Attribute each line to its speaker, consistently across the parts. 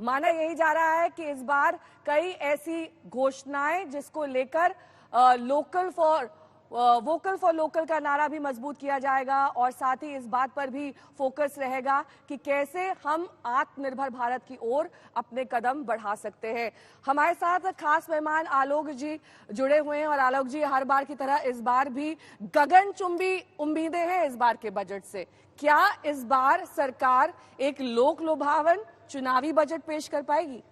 Speaker 1: माना यही जा रहा है कि इस बार कई ऐसी घोषणाएं जिसको लेकर वोकल फॉर लोकल का नारा भी मजबूत किया जाएगा और साथ ही इस बात पर भी फोकस रहेगा कि कैसे हम आत्मनिर्भर भारत की ओर अपने कदम बढ़ा सकते हैं। हमारे साथ खास मेहमान आलोक जी जुड़े हुए हैं और आलोक जी, हर बार की तरह इस बार भी गगनचुंबी उम्मीदें हैं इस बार के बजट से। क्या इस बार सरकार एक लोक लुभावन चुनावी बजट पेश कर पाएगी?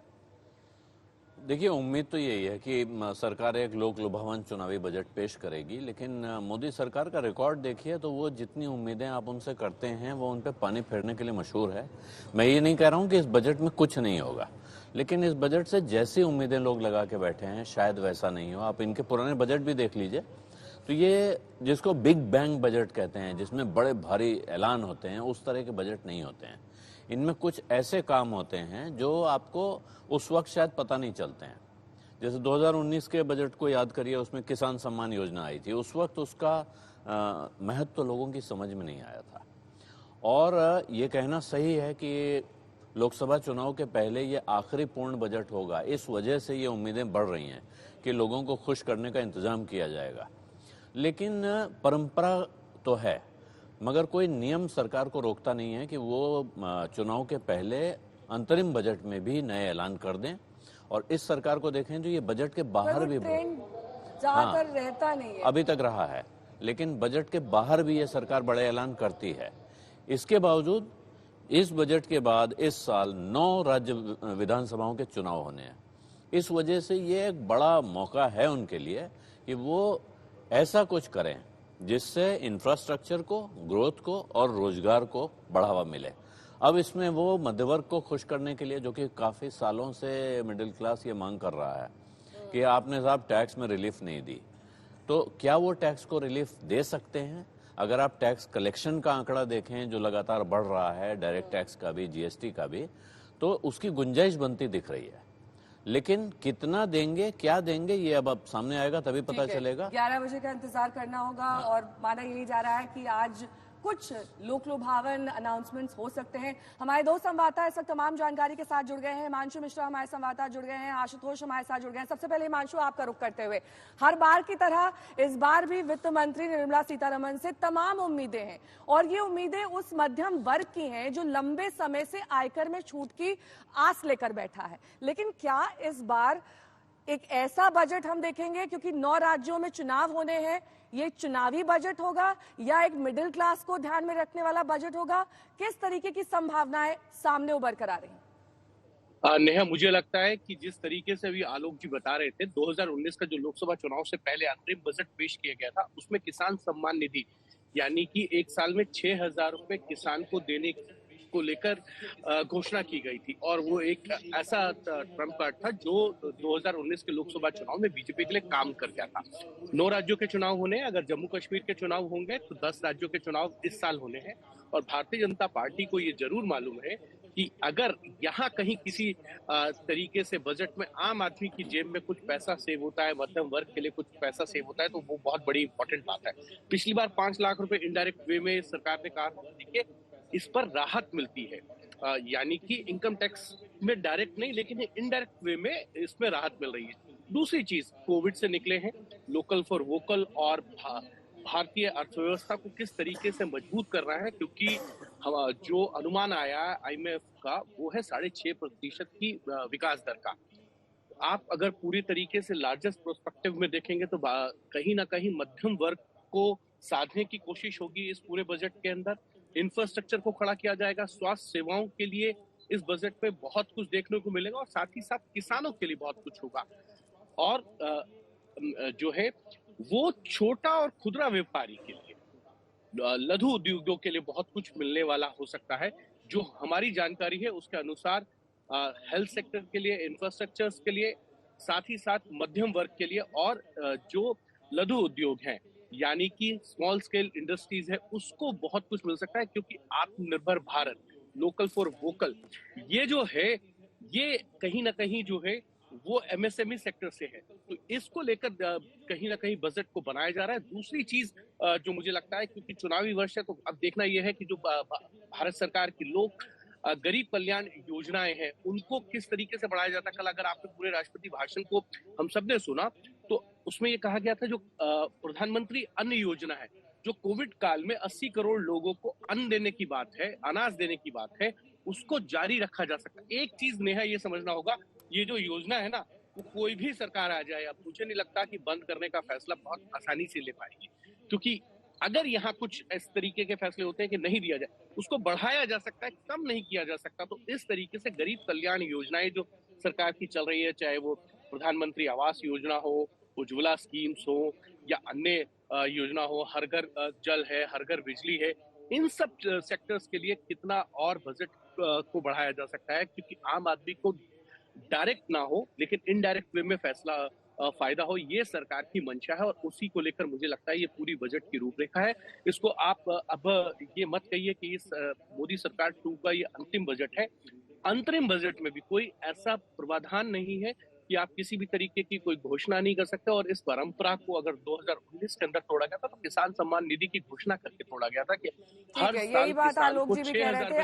Speaker 2: देखिए, उम्मीद तो यही है कि सरकार एक लोक लुभावन चुनावी बजट पेश करेगी, लेकिन मोदी सरकार का रिकॉर्ड देखिए तो वो जितनी उम्मीदें आप उनसे करते हैं वो उन पे पानी फेरने के लिए मशहूर है। मैं ये नहीं कह रहा हूँ कि इस बजट में कुछ नहीं होगा, लेकिन इस बजट से जैसी उम्मीदें लोग लगा के बैठे हैं शायद वैसा नहीं हो। आप इनके पुराने बजट भी देख लीजिए तो ये जिसको बिग बैंग बजट कहते हैं, जिसमें बड़े भारी ऐलान होते हैं, उस तरह के बजट नहीं होते हैं। इनमें कुछ ऐसे काम होते हैं जो आपको उस वक्त शायद पता नहीं चलते हैं। जैसे 2019 के बजट को याद करिए, उसमें किसान सम्मान योजना आई थी। उस वक्त उसका महत्व तो लोगों की समझ में नहीं आया था। और ये कहना सही है कि लोकसभा चुनाव के पहले ये आखिरी पूर्ण बजट होगा, इस वजह से ये उम्मीदें बढ़ रही हैं कि लोगों को खुश करने का इंतजाम किया जाएगा। लेकिन परंपरा तो है, मगर कोई नियम सरकार को रोकता नहीं है कि वो चुनाव के पहले अंतरिम बजट में भी नए ऐलान कर दें। और इस सरकार को देखें जो ये बजट के बाहर भी
Speaker 1: ज्यादातर रहता नहीं है,
Speaker 2: अभी तक रहा है, लेकिन बजट के बाहर भी ये सरकार बड़े ऐलान करती है। इसके बावजूद इस बजट के बाद इस साल 9 राज्य विधानसभाओं के चुनाव होने हैं। इस वजह से ये एक बड़ा मौका है उनके लिए कि वो ऐसा कुछ करें जिससे इंफ्रास्ट्रक्चर को, ग्रोथ को और रोजगार को बढ़ावा मिले। अब इसमें वो मध्यवर्ग को खुश करने के लिए, जो कि काफी सालों से मिडिल क्लास ये मांग कर रहा है कि आपने साहब टैक्स में रिलीफ नहीं दी, तो क्या वो टैक्स को रिलीफ दे सकते हैं? अगर आप टैक्स कलेक्शन का आंकड़ा देखें जो लगातार बढ़ रहा है, डायरेक्ट टैक्स का भी, जीएसटी का भी, तो उसकी गुंजाइश बनती दिख रही है। लेकिन कितना देंगे, क्या देंगे, ये अब सामने आएगा तभी पता चलेगा।
Speaker 1: 11 बजे का इंतजार करना होगा। और माना यही जा रहा है कि आज कुछ लोक लुभावन अनाउंसमेंट्स हो सकते हैं। हमारे दो संवाददाता इस वक्त तमाम जानकारी के साथ जुड़ गए हैं। हिमांशु मिश्रा हमारे संवाददाता जुड़ गए हैं, आशुतोष हमारे साथ जुड़ गए हैं। सबसे पहले हिमांशु, आपका रुख करते हुए, हर बार की तरह इस बार भी वित्त मंत्री निर्मला सीतारमण से तमाम उम्मीदें हैं और ये उम्मीदें उस मध्यम वर्ग की हैं जो लंबे समय से आयकर में छूट की आस लेकर बैठा है। लेकिन क्या इस बार एक ऐसा बजट हम देखेंगे, क्योंकि 9 राज्यों में चुनाव होने हैं, ये चुनावी बजट होगा या एक मिडिल क्लास को ध्यान में रखने वाला बजट होगा? किस तरीके की संभावनाएं सामने उभर कर आ रही हैं?
Speaker 3: नेहा, मुझे लगता है कि जिस तरीके से अभी आलोक जी बता रहे थे, 2019 का जो लोकसभा चुनाव से पहले अंतरिम बजट पेश किया गया था, उसमें किसान सम्मान निधि यानी कि एक साल में 6,000 रुपए किसान को देने को लेकर घोषणा की गई थी। और वो एक ऐसा ट्रम्प कार्ड था जो 2019 के लोकसभा चुनाव में बीजेपी के लिए काम कर गया था। 9 राज्यों के चुनाव होने, अगर जम्मू कश्मीर के चुनाव होंगे तो 10 राज्यों के चुनाव इस साल होने हैं। और भारतीय जनता पार्टी को ये जरूर मालूम है कि अगर यहाँ कहीं किसी तरीके से बजट में आम आदमी की जेब में कुछ पैसा सेव होता है, मध्यम वर्ग के लिए कुछ पैसा सेव होता है, तो वो बहुत बड़ी इंपॉर्टेंट बात है। पिछली बार 5 लाख रुपए इनडायरेक्ट वे में सरकार ने कहा, देखिए इस पर राहत मिलती है, यानी कि इनकम टैक्स में डायरेक्ट नहीं लेकिन इनडायरेक्ट वे में इसमें राहत मिल रही है। दूसरी चीज, कोविड से निकले हैं, लोकल फॉर वोकल और भारतीय अर्थव्यवस्था को किस तरीके से मजबूत कर रहा है, क्योंकि जो अनुमान आया आईएमएफ का वो है 6.5% की विकास दर का। आप अगर पूरी तरीके से लार्जेस्ट प्रोस्पेक्टिव में देखेंगे तो कहीं ना कहीं मध्यम वर्ग को साधने की कोशिश होगी इस पूरे बजट के अंदर। इंफ्रास्ट्रक्चर को खड़ा किया जाएगा, स्वास्थ्य सेवाओं के लिए इस बजट में बहुत कुछ देखने को मिलेगा और साथ ही साथ किसानों के लिए बहुत कुछ होगा। और जो है वो छोटा और खुदरा व्यापारी के लिए, लघु उद्योगों के लिए बहुत कुछ मिलने वाला हो सकता है। जो हमारी जानकारी है उसके अनुसार हेल्थ सेक्टर के लिए, इंफ्रास्ट्रक्चर्स के लिए, साथ ही साथ मध्यम वर्ग के लिए और जो लघु उद्योग हैं यानी कि स्मॉल स्केल इंडस्ट्रीज है, उसको बहुत कुछ मिल सकता है। क्योंकि आत्मनिर्भर भारत, लोकल फॉर वोकल, ये जो है ये कहीं ना कहीं जो है वो एमएसएमई सेक्टर से है, तो इसको लेकर कहीं ना कहीं बजट को बनाया जा रहा है। दूसरी चीज जो मुझे लगता है, क्योंकि चुनावी वर्ष है तो अब देखना यह है कि जो भारत सरकार की लोक गरीब कल्याण योजनाएं हैं उनको किस तरीके से बढ़ाया जाता है। कल अगर आपने पूरे राष्ट्रपति भाषण को हम सबने सुना तो उसमें ये कहा गया था जो प्रधानमंत्री अन्न योजना है, जो कोविड काल में 80 करोड़ लोगों को अन्न देने की बात है, अनाज देने की बात है, उसको जारी रखा जा सकता है। एक चीज नेहा ये समझना होगा, ये जो योजना है ना, वो कोई भी सरकार आ जाए, अब मुझे नहीं लगता कि बंद करने का फैसला बहुत आसानी से ले पाएगी, क्योंकि अगर यहाँ कुछ इस तरीके के फैसले होते हैं कि नहीं दिया जाए, उसको बढ़ाया जा सकता है, कम नहीं किया जा सकता। तो इस तरीके से गरीब कल्याण योजनाएं जो सरकार की चल रही है, चाहे वो प्रधानमंत्री आवास योजना हो, उज्ज्वला स्कीम्स हो या अन्य योजना हो, हर घर जल है, हर घर बिजली है, इन सब सेक्टर्स के लिए कितना और बजट को बढ़ाया जा सकता है, क्योंकि आम आदमी को डायरेक्ट ना हो लेकिन इनडायरेक्ट वे में फैसला फायदा हो, ये सरकार की मंशा है और उसी को लेकर मुझे लगता है ये पूरी बजट की रूपरेखा है। इसको आप अब ये मत कहिए कि इस मोदी सरकार 2 का ये अंतिम बजट है। अंतरिम बजट में भी कोई ऐसा प्रावधान नहीं है कि आप किसी भी तरीके की कोई घोषणा नहीं कर सकते, और इस परंपरा को अगर 2019 के अंदर तोड़ा गया था तो किसान सम्मान निधि की घोषणा करके तोड़ा गया था कि
Speaker 1: ठीक
Speaker 3: हर
Speaker 1: है,
Speaker 3: साल
Speaker 1: यही बात
Speaker 3: किसान
Speaker 1: आलोक
Speaker 3: को
Speaker 1: जी भी कह
Speaker 3: 6,000
Speaker 1: रहे थे।
Speaker 3: रुपए